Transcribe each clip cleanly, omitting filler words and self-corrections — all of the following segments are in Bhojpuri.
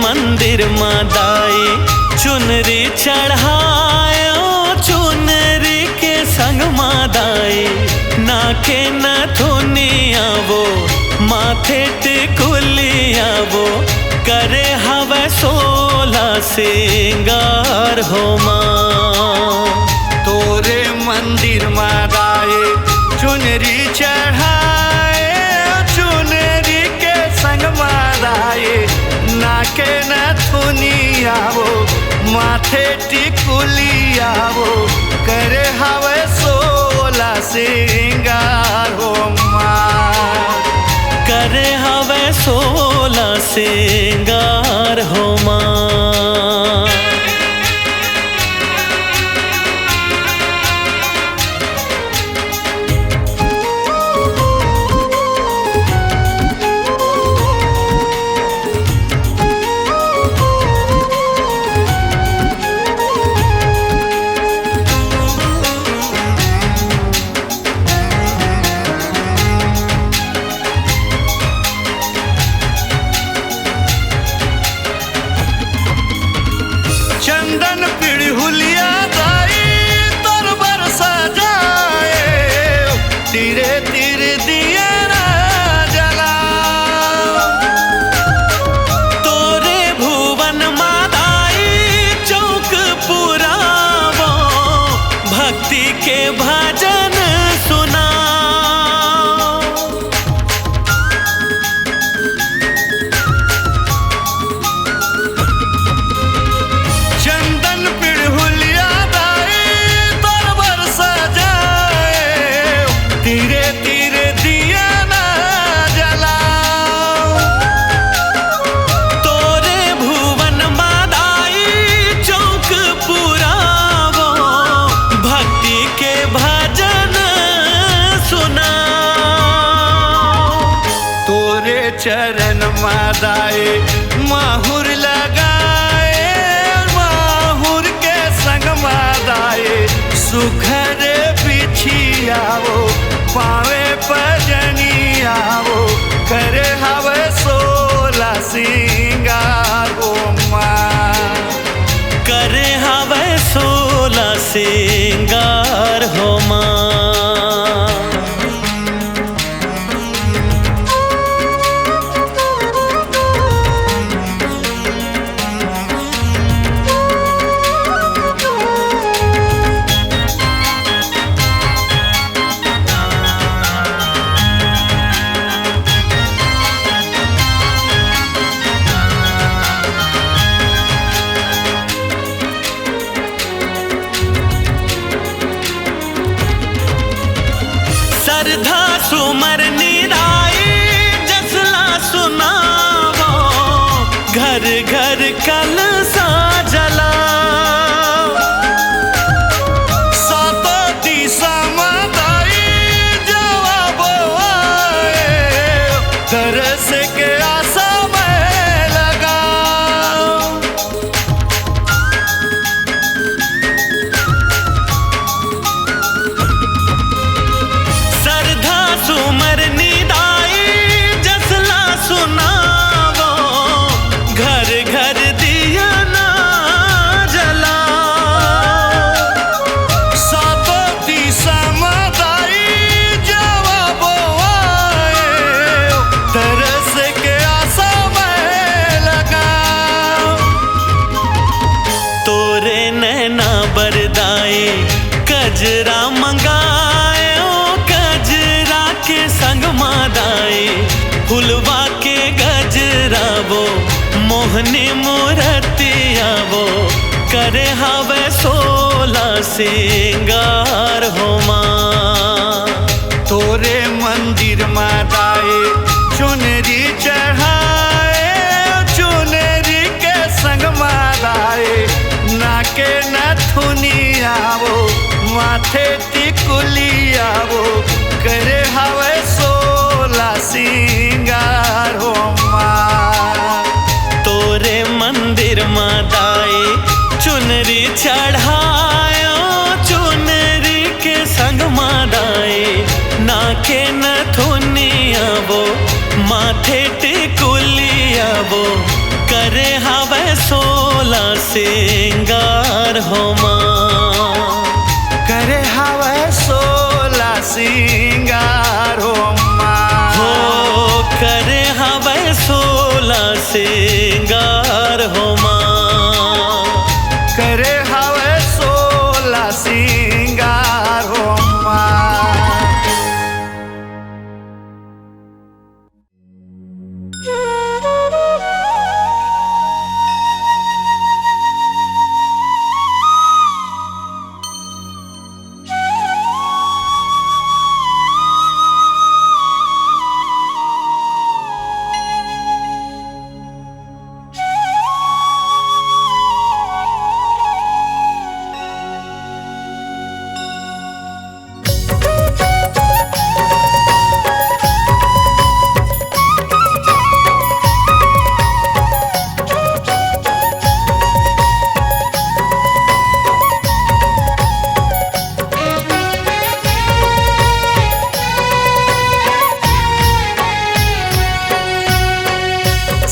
मंदिर मादाई चुनरी चढ़ायो चुनरी के संग मादाई नाके न थुनिया वो माथे टिकुलिया वो करे हवे 16 सिंगार हो माँ। तोरे मंदिर मादाई चुनरी चढ़ाए चुनरी के संग मादाई नाके न थुनिया वो माथे टिकुलिया वो करे हवे 16 सिंगार हो माँ। करे हवे 16 सिंगार हो माँ। चंदन पिड़हुलिया दाई तरबर सजाए तीरे तीरे दिए ना जला। तोरे भुवन मादाई चौक पुरावो भक्ति के भजन सुना। चंदन पिड़हुलिया दाई तरबर सजाए तीरे तीरे दिया ना जला। तोरे भुवन मादाई चौक पुरावो भक्ति के भजन सुना। तोरे चरण मादाई माहुर लगाए माहुर के संग मादाई सुखर बिछियावो पावे पजनियावो करे हवे 16 सिंगार हो माँ। करे हवे 16 सिंगार हो माँ। श्रद्धा सुमर निराई जसला सुनावो घर घर कलसा जला। सातो दिशा मादाई जवाबो आए दरस के आशा में लगा। श्रद्धा सुमर निदाई जसला सुनावो घर घर दिया ना जला। सातो दिशा मादाई जवाबो आए तरस के आशा में लगा। तोरे नैना बरदाई कजरा मंगायो कजरा के संग मादाई फुलवा के गजरा वो मोहनी मूर्तिया वो करे हवे 16 सिंगार हो माँ। तोरे मंदिर मादाई चुनरी चढ़ाए चुनरी के संग मादाई नाके न थुनिया वो माथे टिकुलिया वो करे हवे 16 सिंगार हो माँ। तोरे मंदिर मादाई चुनरी चढ़ायो चुनरी के संग मादाई नाके न थुनिया वो माथे टिकुलिया वो करे हवे 16 सिंगार हो माँ, करे हवे 16 सिंगार हो माँ, हो करे हवे 16 सिंगार हो माँ, करे हवे 16 सिंगार हो माँ।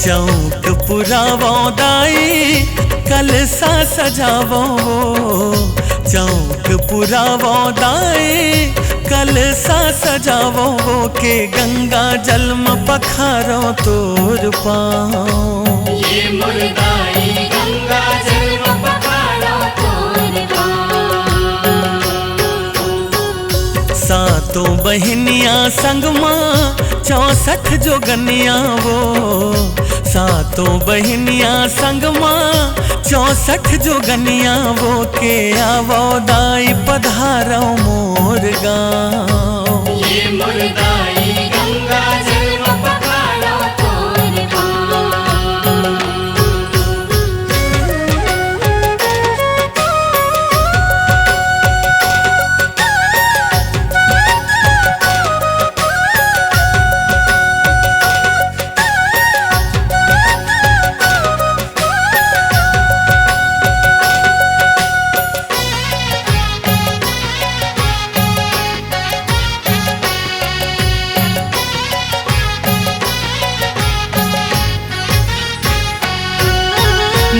चौक पुरावो दाई कलसा सजावो, चौक पुरावो दाई कलसा सजावो के गंगा जल में पखारो तोर पाँव। ये मुर्दाई गंगा जल में पखारो तोर पाँव। सातों बहनियां संग माँ 64 जोगनिया वो, सातों बहनियां संग माँ 64 जोगनिया वो के आवो दाई पधारो मोर गाँव। ये मुर्दाई गंगा जल में पखारो तोर पाँव।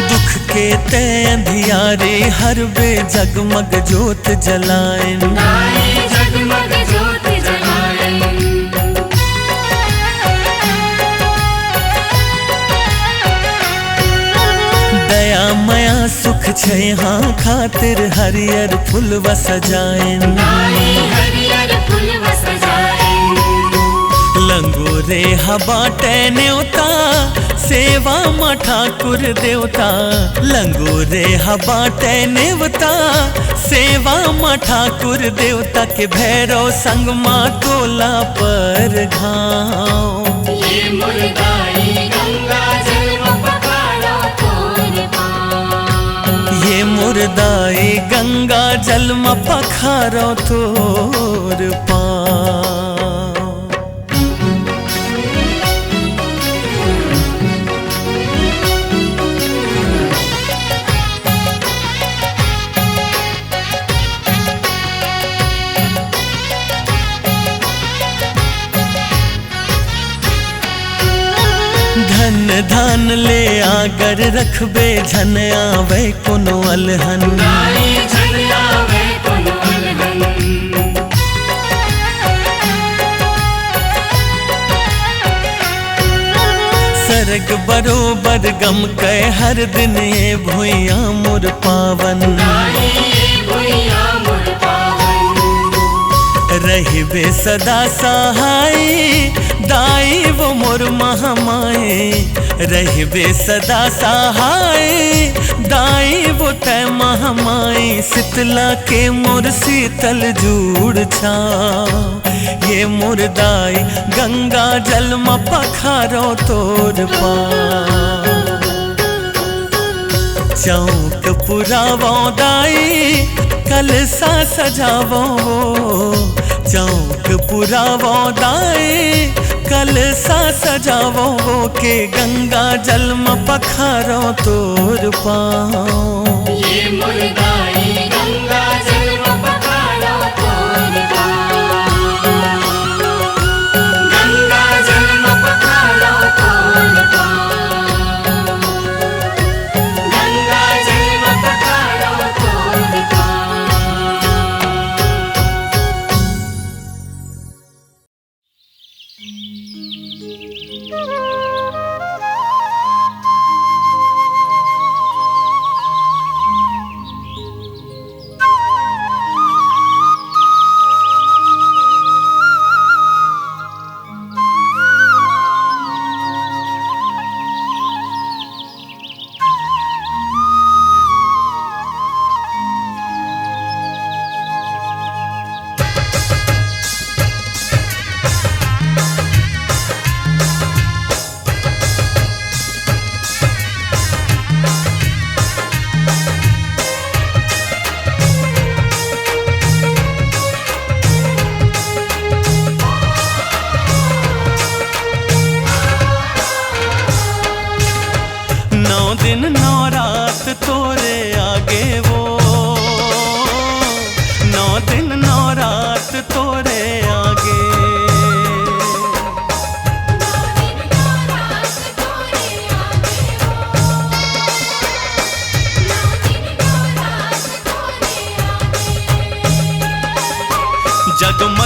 दुख के ते अंधियारे हर बे जगमग जोत जलाएं, नाई जगमग जोत जलाएं। दया मया सुख छै हाँ खातिर हरियर फूल सजाएं, नाई हरियर फूल सजाएं। लंगोरे हबाटे न्योता सेवा माँ ठाकुर देवता, लंगोरे हबाटे नेवता सेवा माँ ठाकुर देवता के भैरव संग माँ तोला पर घाव। ये मुर्दाई गंगा जल में पखारो तोर पाँव। ये मुर्दाई गंगा जल में पखारो तोर पाँव। धन धान ले आगर रखबे झन आवे कोनो अलहन, नाई झन आवे कोनो अलहन। सरग बरोबर गम कै हर दिन ये भुइया मोर पावन, नाई ये भुइया मोर पावन। रहिबे सदा सहाय दाई वो मोर महामाए, रहिबे सदा सहाय दाई वो तय महामाई। शीतला के मोर शीतल जूड़ छाव, ये मोर दाई गंगा जल में पखारो तोर पाँव। चौक पुरावो दाई कलसा सजावो, चौक पुरावो दाई कलसा सजावो के गंगा जल में पखारो तोर पाँव। ये मुर्दाई गंगा जल में पखारो तोर पाँव। गंगा जल में पखारो तोर पाँव।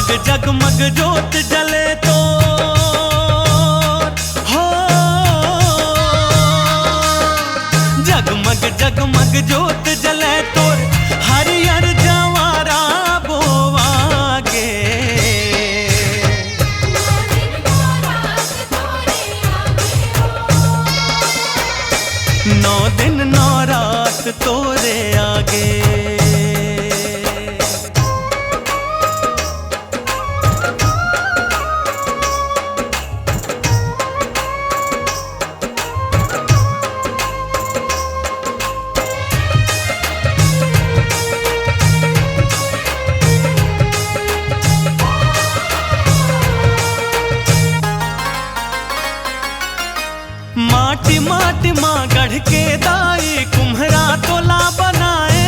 जगमग जोत जले तो हो, जगमग जगमग जोत जले तो हरियर जवारा बोवागे। 9 दिन 9 रात तोरे आगे। माटी माटी माँ गढ़ के दाई कुम्हरा तोला बनाए।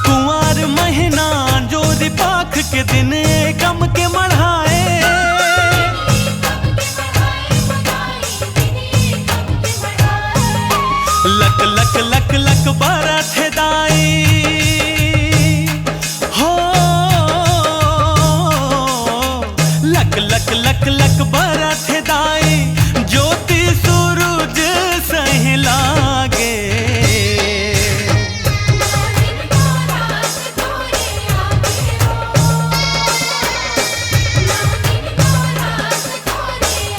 कुंवार महीना जोरी पाख के दिन कम के मढ़ाए। लक लक लक लक बरथ दाई हो, लक लक लक लक बरथ दाई ज्योति सूरज सही लागे।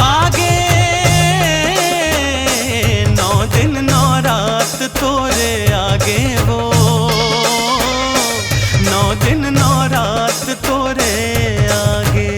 आगे 9 दिन 9 रात तोरे आगे वो, 9 दिन 9 रात तोरे आगे।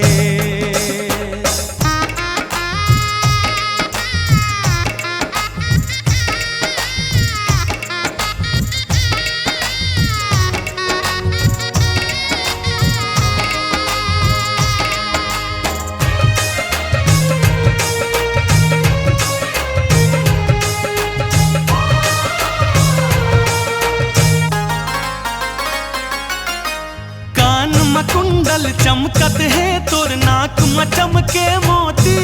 कुंडल चमकत है तोर नाक में चमके मोती।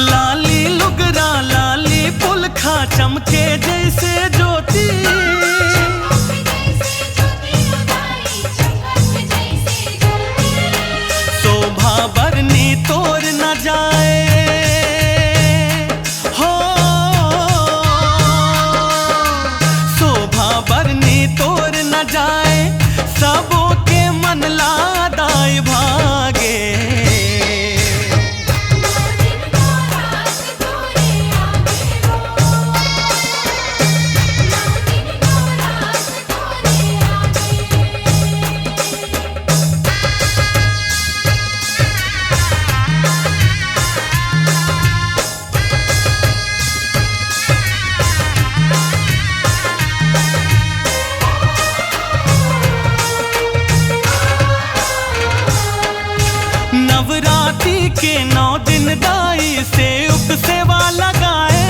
लाली लुगरा लाली पुलखा चमके जैसे ज्योति। शोभा बरनी तोर न जाए हो, शोभा बरनी तोर न जाए सबों के मन लादाई भागे। 9 दिन दाई से उप सेवा लगाए।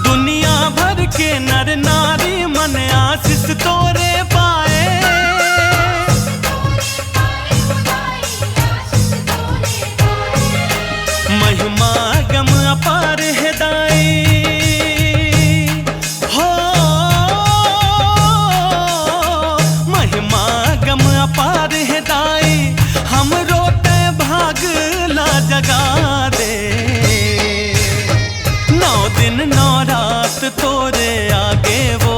दुनिया भर के नर नारी मन आशीष तोरे पाए। महिमा गम अपार है दाई हो, महिमा गम अपार है दाई हम रोते भाग ला जगा दे। 9 दिन 9 रात तोरे आगे वो,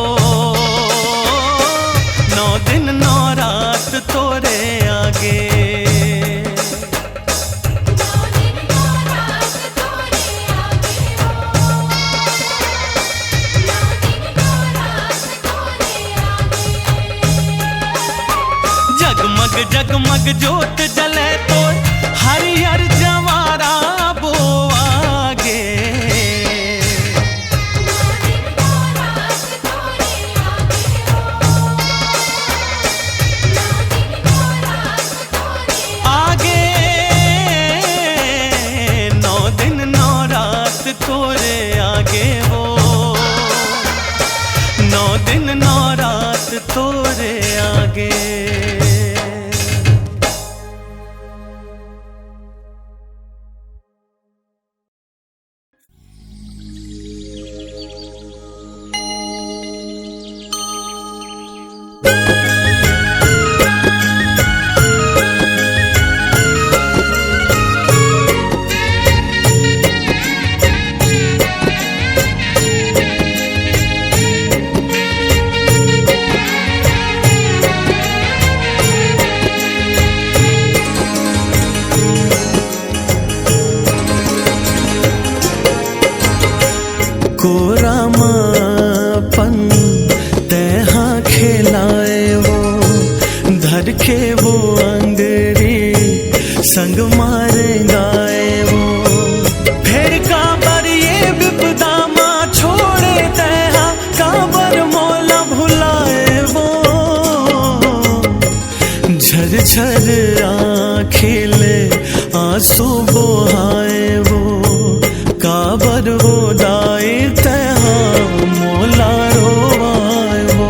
9 दिन 9 रात तोरे आगे। जगमग जगमग जोत जले तो हरियर जवारा बोआगे। कोरामापन तैहा खिलाए वो, धर के वो अंगरी संग मारे गाए वो। फिर काबर ये विपदा माँ छोड़े तैहा, काबर मोला भुलाए वो। झरझर आँखिले आंसू बोहाए वो, काबर वो दाई तैहा मोला रोवाए वो।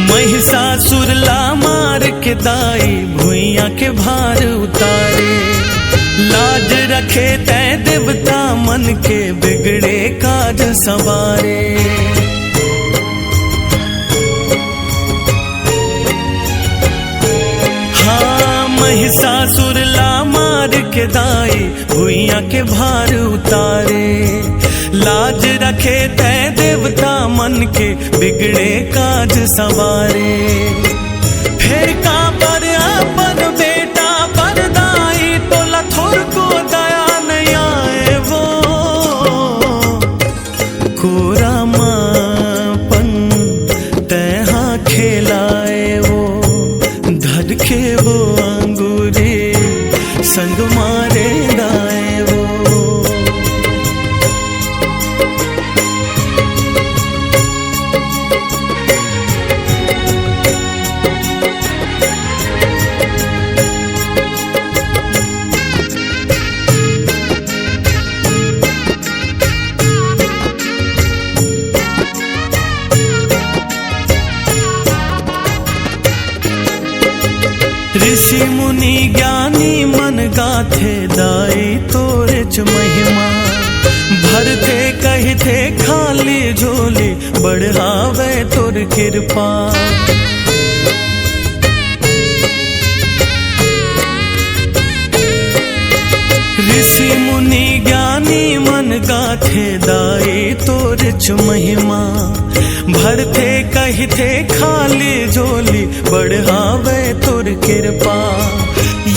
महिषासुर ला मार के दाई भुइया के भार उतारे, लाज रखे तै देवता मन के बिगड़े काज सवारे। हाँ महिषासुर ला मार के दाई भुइया के भार उतारे, लाज रखे तै देवता मन के बिगड़े काज सवारे। फिर काबर अपन बेटा बरदाई, तो लथुर को दया नहीं आए वो। कोरामापन तैहा खिलाए वो, धर के वो अंगूरी संग मारे गाए वो। ऋषि मुनि ज्ञानी मन गाथे दाई तोरे च महिमा, भरते कहते खाली झोली बढ़ावे तोर कृपा। ऋषि मुनि ज्ञानी मन गाथे दाई तोर च महिमा, भरते कहते खाली झोली बढ़ावे तोर कृपा।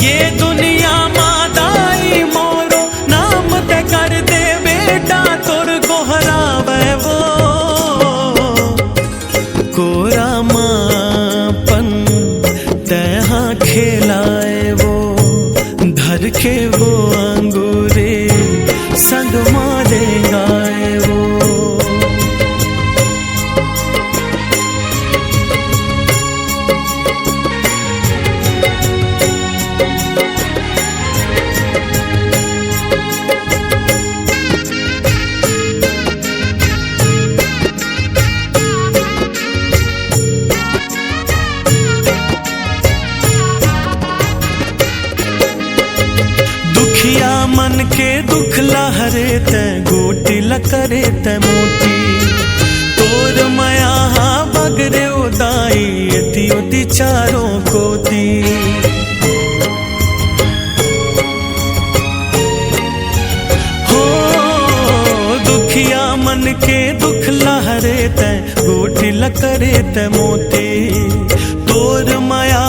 ये दुनिया माँ दाई मोरो नाम ते कर दे बेटा तोर गोहरावे वो। कोरामापन तैहा खिलाए वो, धर के वो अंगूरी संग मारे गाए वो। दुखिया मन के दुख लहरे तै गोटी लकरे तै मोती, तोर मया बगरे उदाई यति उति चारों कोती। हो दुखिया मन के दुख लहरे तै गोटी लकरे तै मोती, तोर मया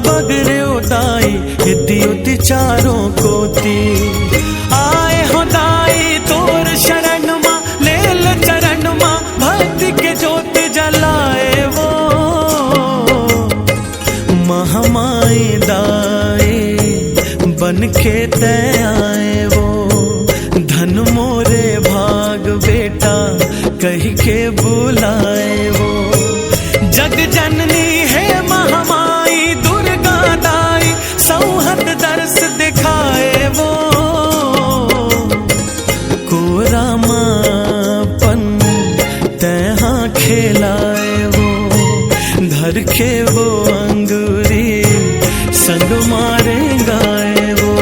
बगरे उदाई यति उति चारों कोती। आए हो दाई तोर शरण माँ, लेल चरण माँ भक्ति के ज्योत जलाए वो। महामाई दाई बन के तै आए वो, धन मोरे भाग बेटा कही के बुलाए वो। जग जननी है महामाई दुर्गा दाई, सौहत दर्श दिखाए वो। कोरामापन तैहा खिलाए वो, धर के वो अंगूरी संग मारे गाए वो।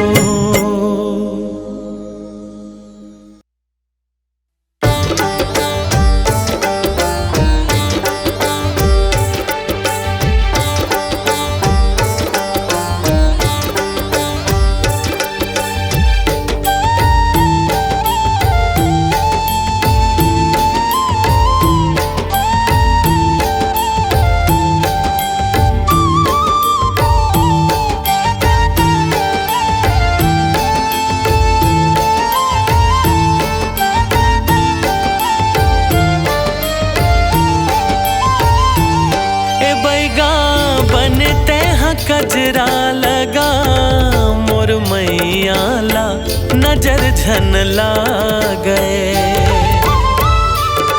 झन लागे।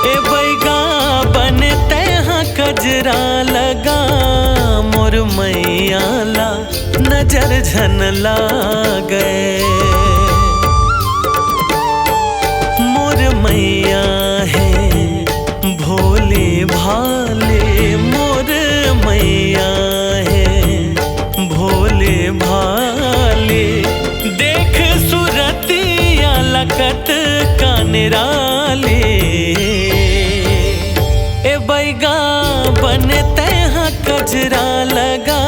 ए बैगा बने तैहा कजरा लगा मोर मैया ला नजर झन लागे। मोर मैया है भोले भाले, मोर मैया है भोले भाले। देख सुरतिया लकत का निराले। ए बैगा बने तैहा कजरा लगा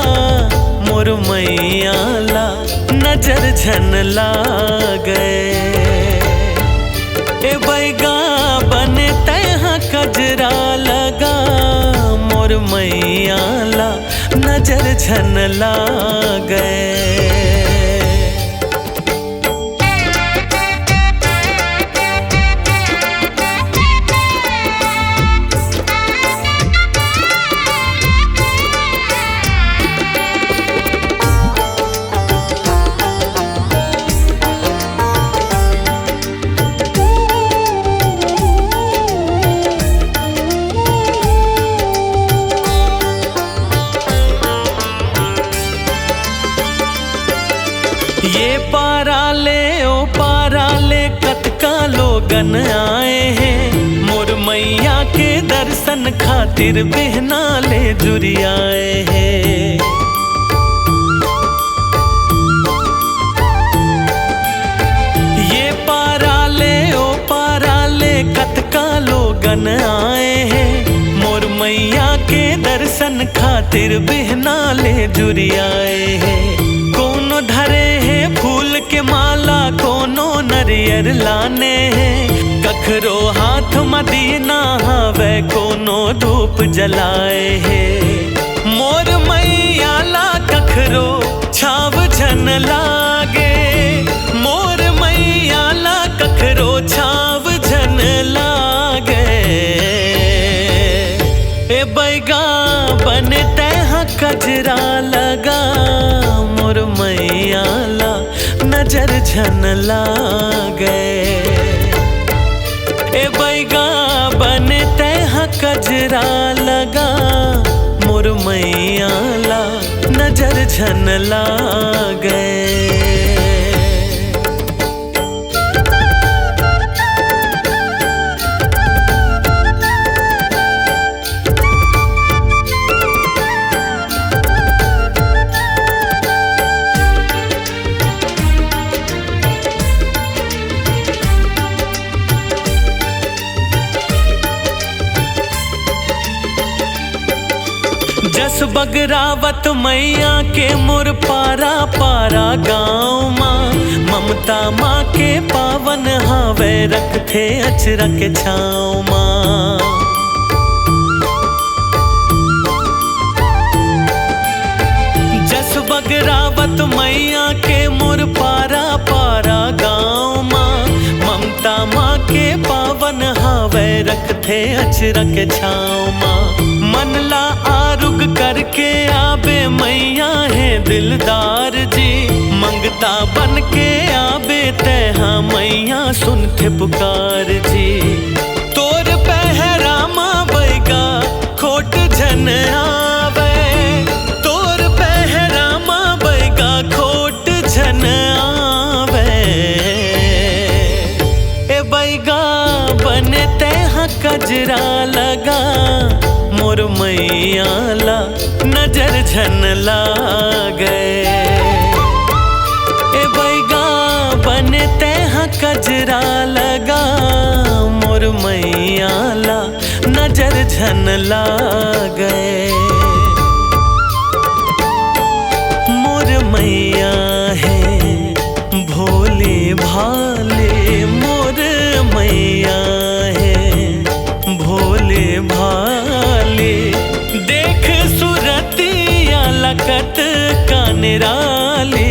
मोर मैया ला नजर झन लागे। ए बैगा बने तैहा कजरा लगा मोर मैया ला नजर झन लागे। ये पाराले ओ पाराले कतका लोगन आए हैं मोर मैया के दर्शन खातिर बहना ले जुरी आए हैं। ये पाराले ओ पाराले कतका लोगन आए हैं मोर मैया के दर्शन खातिर बहना ले जुरी आए हैं। कोनो धरे है फूल के माला, कोनो नरियर लाने हैं। कखरो हाथ मदीना हवे, कोनो धूप जलाए है। मोर मैया ला कखरो छाव झन लागे। मोर मैया ला कखरो छाव झन लागे। ए बैगा बने तैहा कजरा लगा मोर मैया ला नजर झन लागे। ए बैगा बने तैहा कजरा लगा मोर मैया ला नजर झन लागे। जस बगरावत मैया के मोर पारा पारा गाँव माँ। ममता माँ के पावन हावे रखथे अचरा के छाँव माँ। जस बगरावत मैया के मोर पारा पारा गाँव माँ। ममता माँ के पावन हावे रखथे अचरा के छाँव माँ। मन ला आरुग करके आबे मैया है दिलदार जी। मंगता बन के आबे तैहा मैया सुनते पुकार जी। तोर पहरामा बैगा खोट झन आवे। तोर पहरामा बैगा खोट झन आवे। ए बैगा बने तैहा कजरा लगा मोर मैया ला नजर झन लागे। ए बैगा बने तैहा कजरा लगा मोर मैया ला नजर झन लागे। मोर मैया है भोले भाले, मोर मैया है भोले भाले। देख सुरतिया लकत का निराले।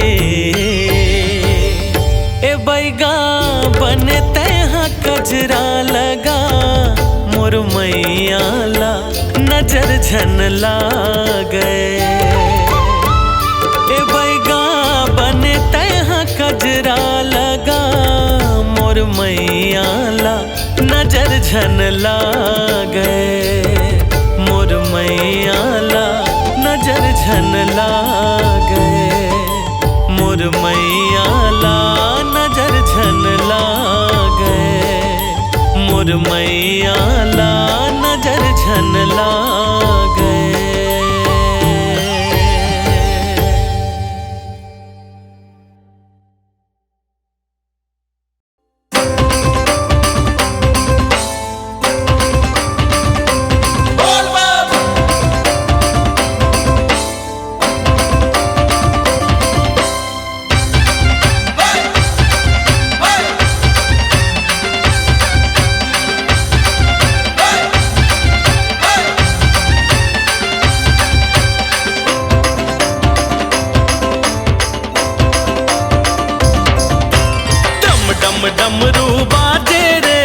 ए बैगा बने तैहा कजरा लगा मोर मैया ला नजर झन लागे। ए बैगा बने तैहा कजरा लगा झन लागे मोर मैया ला नजर झन लागे मोर मैया ला नजर झन लागे मोर मैया ला नजर झन लागे। डमरू बाजे रे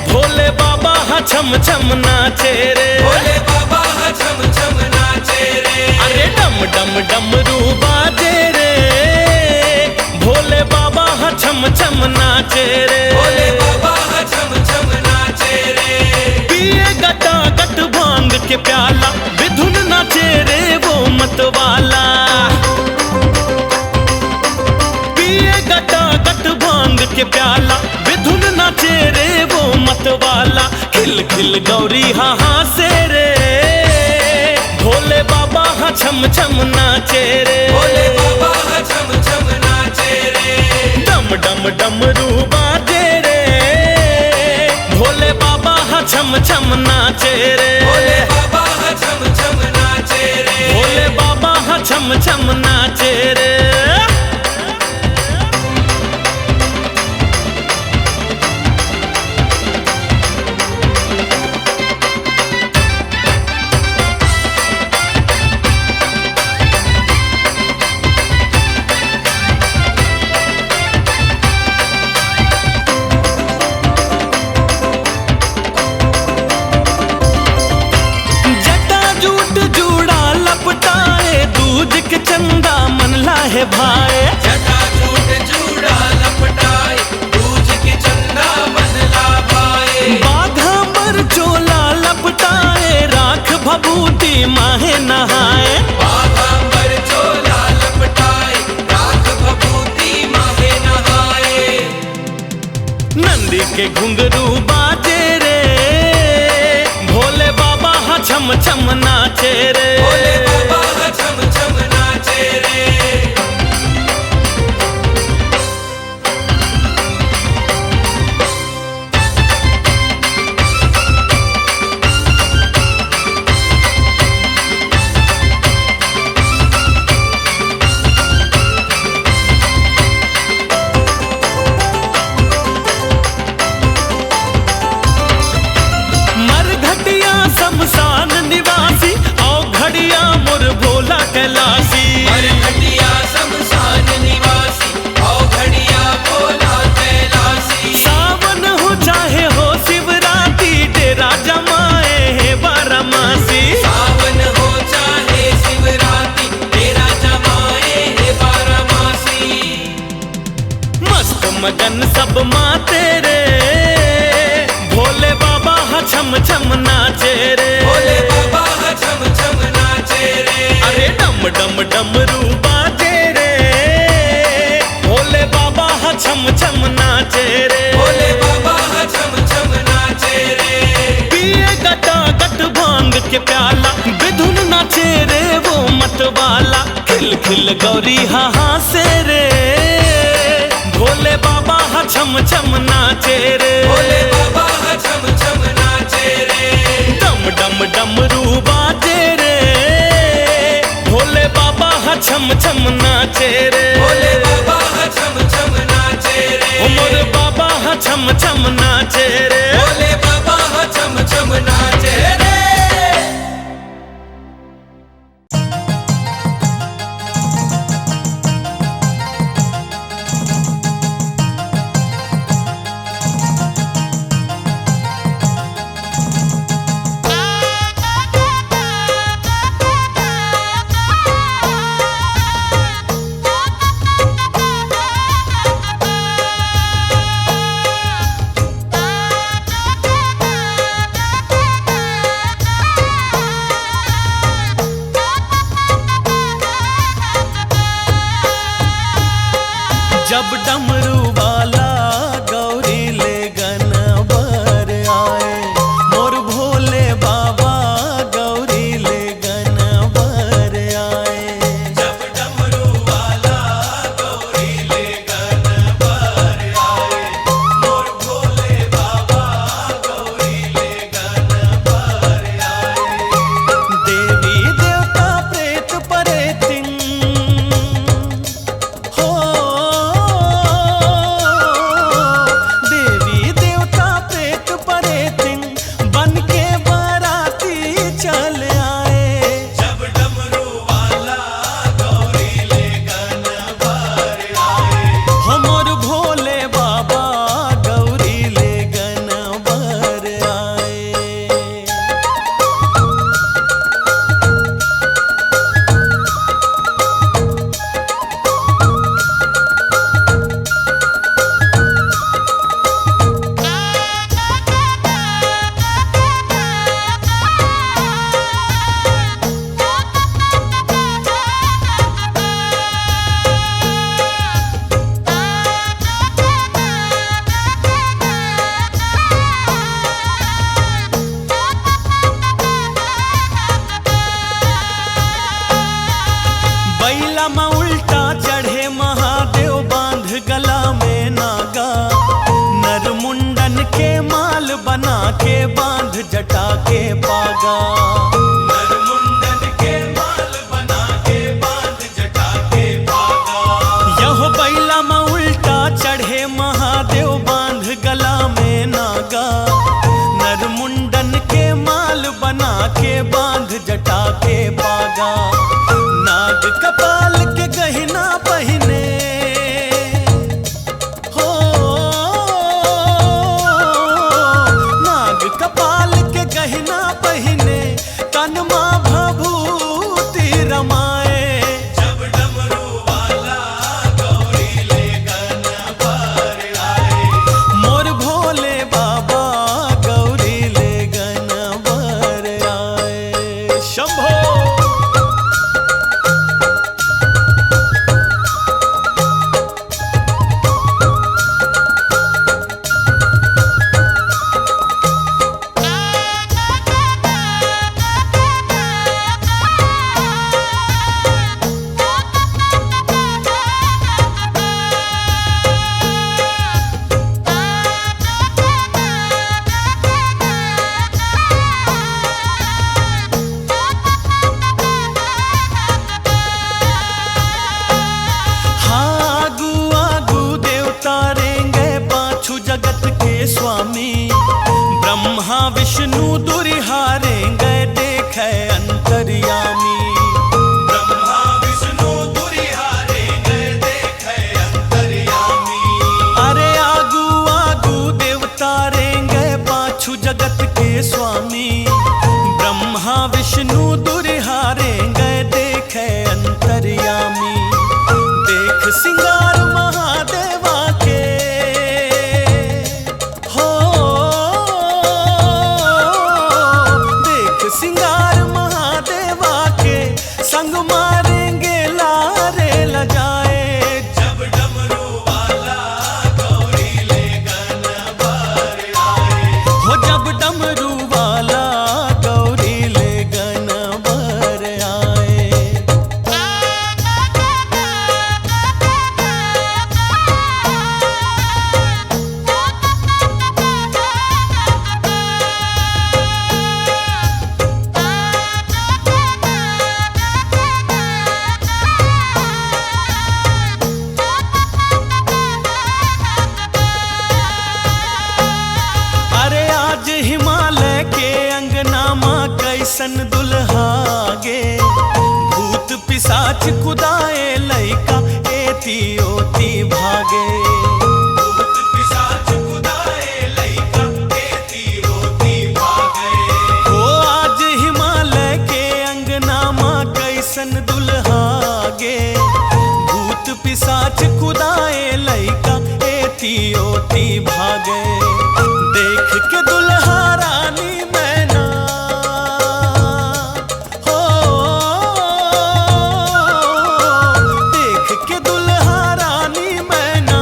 भोले बाबा हा छम छम नाचे रे भोले बाबा हा छम छम नाचे रे। अरे डम डम डमरू बाजे रे भोले बाबा हा छम छम नाचे रे भोले बाबा हा छम छम नाचे रे। पिए गटा गट भांग के प्याला विधुन नाचे रे वो मतवाला पिए गटा गट भांग के प्याला विधुन नाचे रे वो मतवाला खिल खिल गौरी हा से रे भोले बाबा हा छम छम नाचे रे भोले बाबा हा छम छम नाचे रे। डम डम डमरू बाजे रे भोले बाबा हा छम छम नाचे रे भोले बाबा हा छम छम नाचे रे। भोले बाबा हा छम छम नाचे रे। चंदा मन लाहे भाए जटा जूट जूड़ा लपटाए दूज के चंदा मन ला भाए। बाघा पर चोला लपटाए राख भभूति माहे नहाए बाघा पर चोला लपटाए राख भभूति माहे नहाए। नंदी के घुंघरू बाजे रे भोले बाबा हा छम छम नाचे रे भोले बाबा हा छम छम नाचे रे। मरघटिया शमशान निवासी औ घड़िया मोर भोला कैलासी मरघटिया शमशान निवासी औ घड़िया भोला कैलासी। सावन हो चाहे हो शिवरात्रि डेरा जमाए है बारामासी सावन हो चाहे शिवरात्रि तेरा जमाए है बारामासी। मस्त मगन सब माते रे भोले बाबा हा छम छम नाचे रे भोले बाबा हा छम छम नाचे रे। अरे डम डम डमरू बाजे रे भोले बाबा हा छम छम नाचे रे भोले बाबा हा छम छम नाचे रे। पिए गटा गट भांग के प्याला विधुन नाचे रे वो मतवाला खिल खिल गौरी हा से रे भोले बाबा हा छम छम नाचे रे भोले बाबा हा छम छम नाचे रे। डम डम डमरू बाजे रे भोले बाबा हा छम छम नाचे रे भोले बाबा हा छम छम नाचे रे। मोर बाबा हा छम छम नाचे रे भोले बाबा हा छम छम नाचे रे। जब डमरू वाला गौरी ले गनवर आए, मोर भोले बाबा गौरी ले गनवर आए। जब डमरू वाला गौरी ले गनवर आए, मोर भोले बाबा गौरी ले गनवर आए। देवी देवता प्रेत परेतिन हो, देवी देवता प्रेत परेतिन बन के बाराती चल आए। जब डमरू वाला गौरी ले गनवर आए, हो मोर भोले बाबा गौरी ले गनवर आए। बैला में उल्टा चढ़े महादेव बांध गला में नागा, नर मुंडन के माल बना के बांध जटा के पागा। नर मुंडन के माल बना के बांध जटा के पागा। यह बैला में उल्टा चढ़े महादेव बांध गला में नागा, नर मुंडन के माल बना के बांध जटा के पागा। नाग कपाल के गहना पहने हो, नाग कपाल के गहना पहने तन मां भभूति रमाए। जब डमरू वाला गौरी ले गनवर आए, मोर भोले बाबा गौरी ले गनवर आए। शंभो आगू आगू देवता रेंगे पाछू जगत के स्वामी, ब्रह्मा विष्णु दुरिहारेंगे देखे अंतर्यामी। ब्रह्मा विष्णु दुरिहारेंगे देखे अंतर्यामी। अरे आगू आगू देवता रेंगे पाछू जगत के स्वामी, ब्रह्मा विष्णु दुरिहारेंगे देखे अंतर्यामी। देख सिंगार महादेवा के हो, देख सिंगार महादेवा के संग मारेंगे लारे लजाए। जब डमरू वाला गौरी ले गनवर आए, हो जब डमरू वाला गौरी ले गनवर आए। अरे आज हिमालय के अंगना माँ कैसन दुल्हागे, भूत पिशाच कुदाए लइका एती ओती भागे। भूत पिशाच कुदाए लइका एती ओती भागे। हो आज हिमालय के अंगना माँ कैसन दुल्हागे, भूत पिशाच कुदाए लइका एती ओती भागे। देख के दुल्हा रानी मैना हो, देख के दुल्हा रानी मैना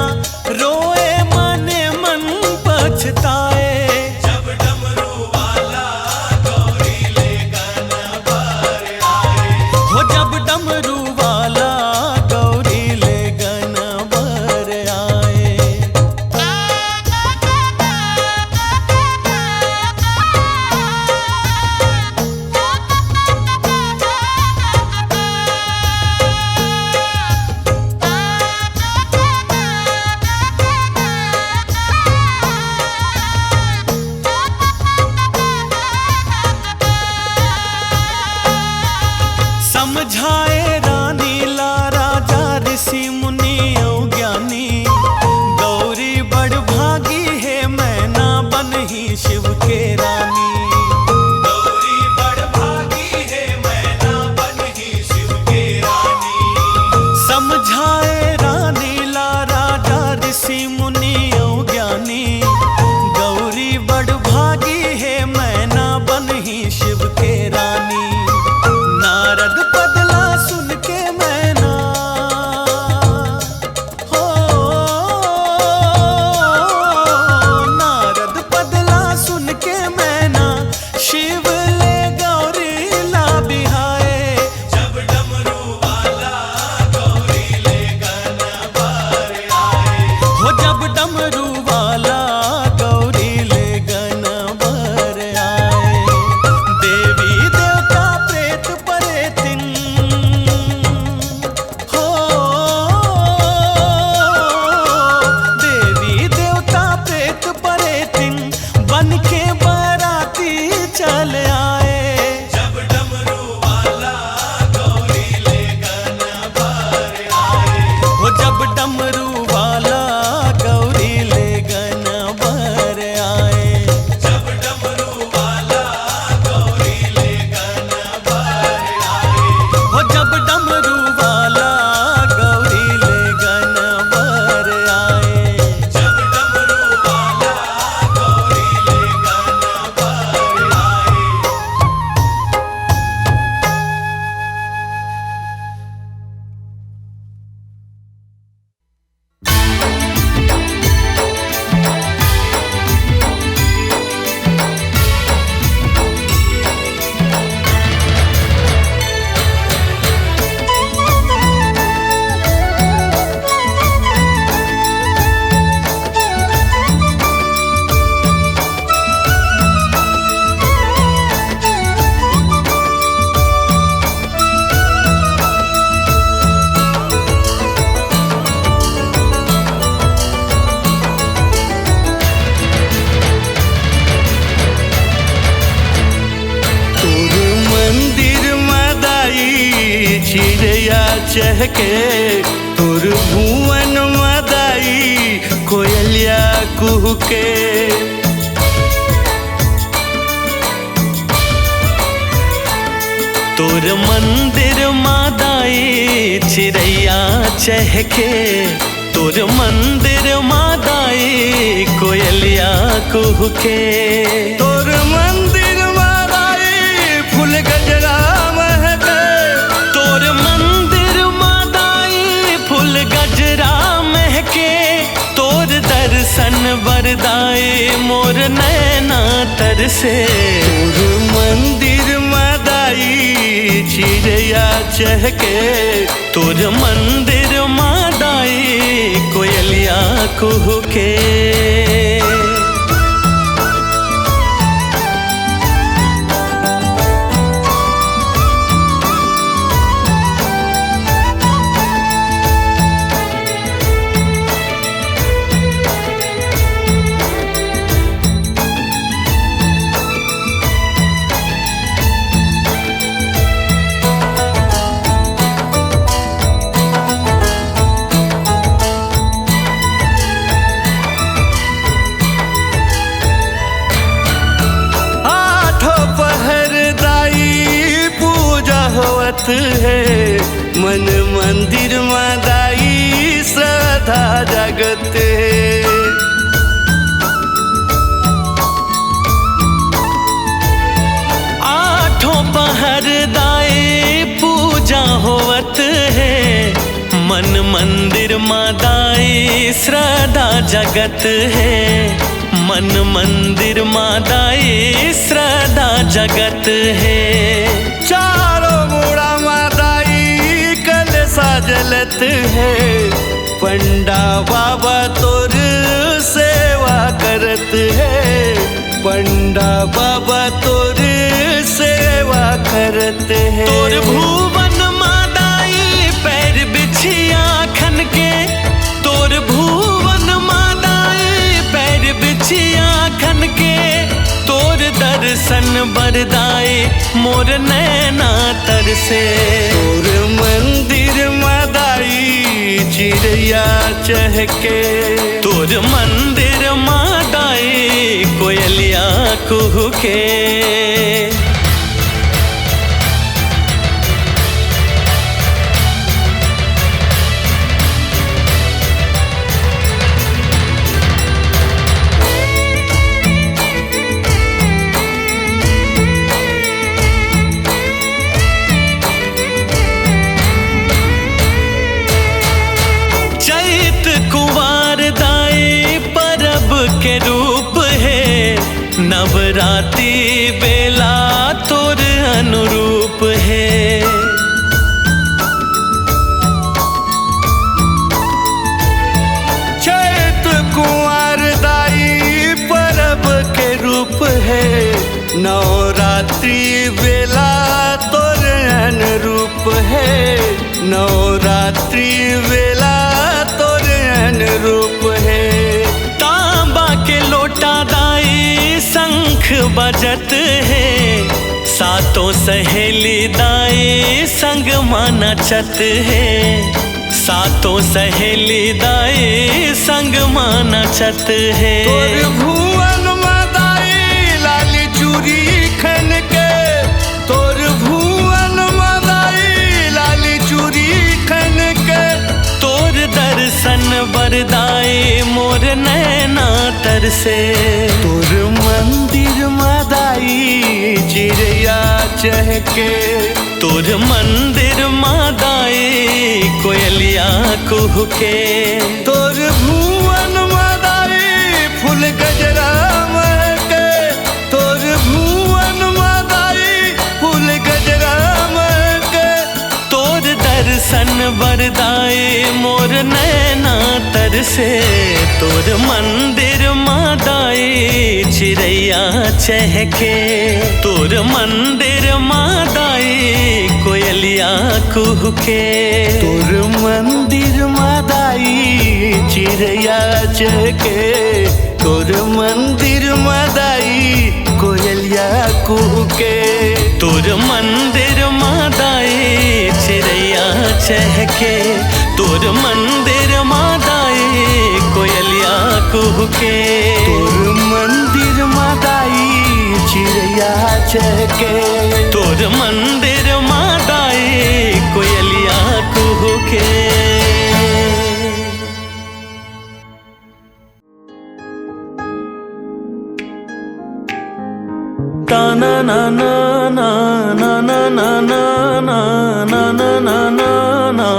शिव ले गौरी ला बिहाए, जब डमरू वाला गौरी ले गन भर आए। हो जब डमरू वाला गौरी ले गन भर आए। देवी देवता प्रेत परेतिन हो, देवी देवता प्रेत परेतिन बन के बाराती चल आए। जब डमरू वाला गौरी ले गन भर आए। हो जब डमरू वाला गौरी ले गन भर आए। जब डमरू वाला गौरी ले गन भर आए। हो जब डमरू वाला गौरी ले गन भर आए। जब डमरू वाला गौरी ले गन भर आए। तोर मंदिर मदाई चिड़ैया चहके, तोर भुवन मदाई कोयलिया कुहके। तोर मंदिर मादाई चिड़ैया चहके, तोर मंदिर मादाई कोयलिया कुहके। तोर मंदिर मदाई फूल गजरा महके, तोर मंदिर मादाई फूल गजरा महके। तोर दर्शन बरदाए मोर नैना तरसे। तोर मंदिर मदाई चिड़ैया चहके, तोर मंदिर मादाई कोयलिया कुहके। है मन मंदिर मदाई श्रद्धा जगत है। आठों पहर दाए पूजा होवत है, मन मंदिर मादाई श्रद्धा जगत है। मन मंदिर मादाई श्रद्धा जगत है। चारों मुड़ा मादाई कलसा जलत है, पंडा बाबा तोर सेवा करत है। पंडा बाबा तोर सेवा करत है। तोर भुवन मादाई पैर बिछिया खन के, तोर भुवन मादाई पैर बिछिया खन के। तोर दर्शन बरदाए मोर नैना तरसे। तोर मंदिर मदाई चिड़ैया चहके, तोर मंदिर मादाई कोयलिया कुहके। के रूप है नवरात्रि बेला तोर अनुरूप है। चैत कुंवर दाई परब के रूप है, नवरात्रि बेला तोर अनुरूप है, नवरात्रि बेला तोर अनुरूप है। तांबा के लोटा दाई शंख बजत है, सातों सहेली दाई संग नचत है, सातों सहेली दाई संग नचत है। तोर भुवन मदाई लाली चूड़ी खन के, तोर भुवन मदाई लाली चूड़ी खन के, तोर दर्शन बरदाई मोर नैना तरसे। तोर मंदिर मदाई चिड़िया चहके, तोर मंदिर मादाई कोयलिया कुहके। तोर भुवन मदाई फूल गजरा महके, तोर भुवन मदाई फूल गजरा महके। तोर दर्शन बरदाई मोर नैना तरसे, तोर मंदिर मादाई चिड़ैया चहके, तोर मंदिर मादाई कोयलिया कुहके। तोर मंदिर मदाई चिड़िया चहके, तोर मंदिर मदाई कोयलिया कुहके। तोर मंदिर मादाई चिड़ैया चहके, तोर मंदिर मादाई कोयलिया कुहके। तोर मंदिर मदाई चिड़िया चहके, तोर मंदिर मादाई कोयलिया कुहके। ताना ना ना ना ना ना ना ना ना ना ना ना ना ना।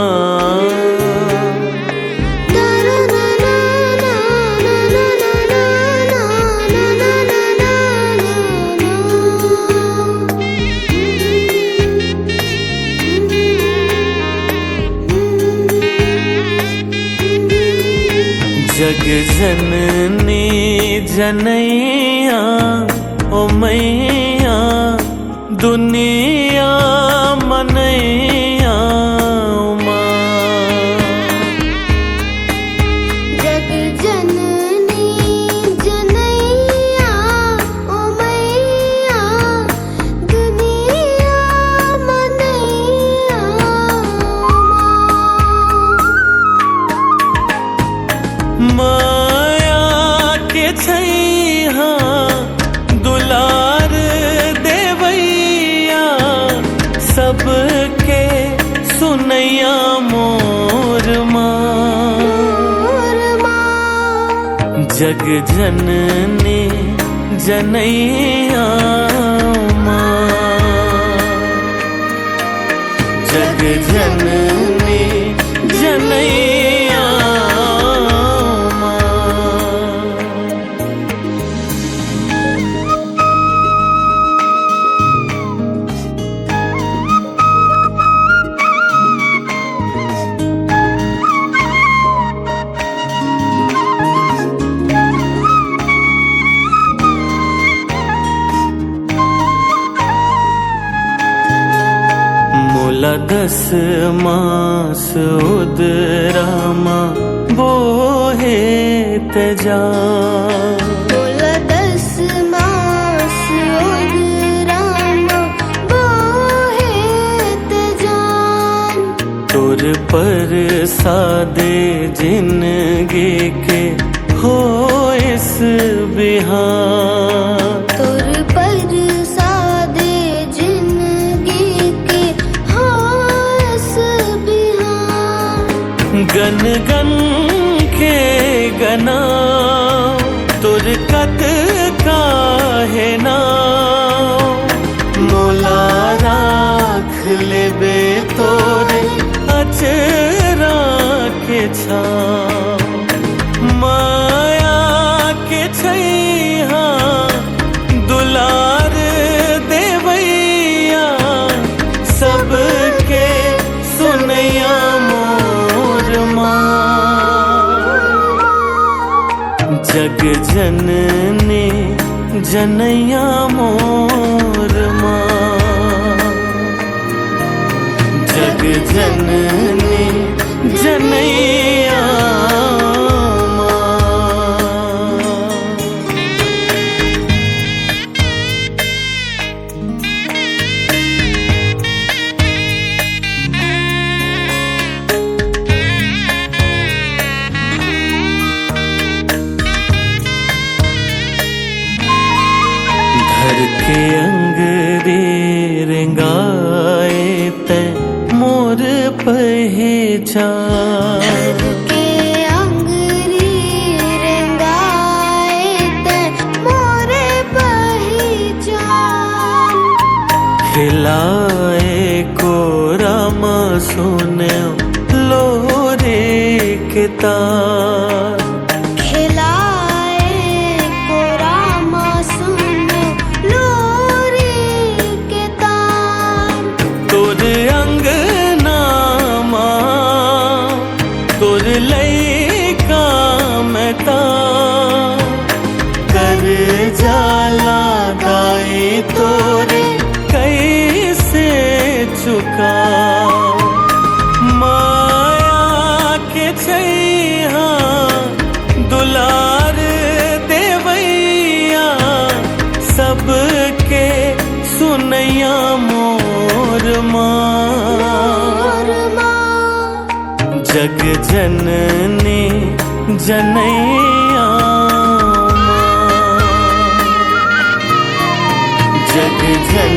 जग जननी जनैया ओ मैया, दुनिया मनैया माँ। जग जननी जनैया ओ मैया, दुनिया मनैया माया के छैहा दुलार देवैया, सबके सुनैया मोर माँ। जग जननी जनैया माँ, जग जननी जनैया माँ। मोला 10 मास उदरामा बोहे तजा। बोला 10 मास उदरामा बोहे तजान। तोर पर सादे जिंदगी के हो इस बिहार, तोर पर सादे जिंदगी के हास बिहार। गन गन के गना तोर कत काहे ना, मोला राख लेबे तोरे अचरा के छाव। माया के छैहा दुलार जननी जनैया मोर माँ, जग जननी जनैया के अंगरे रेंगाए ते मोर पहचान, के अंगरी रेंगाए ते मोर पहचान, खिलाए को राम सुने लोरे के तार, जाला गाए तोरे कैसे चुका, माया के छैया दुलार देवैया, सबके सुनैया मोर माँ, जग जननी जनैया जग जन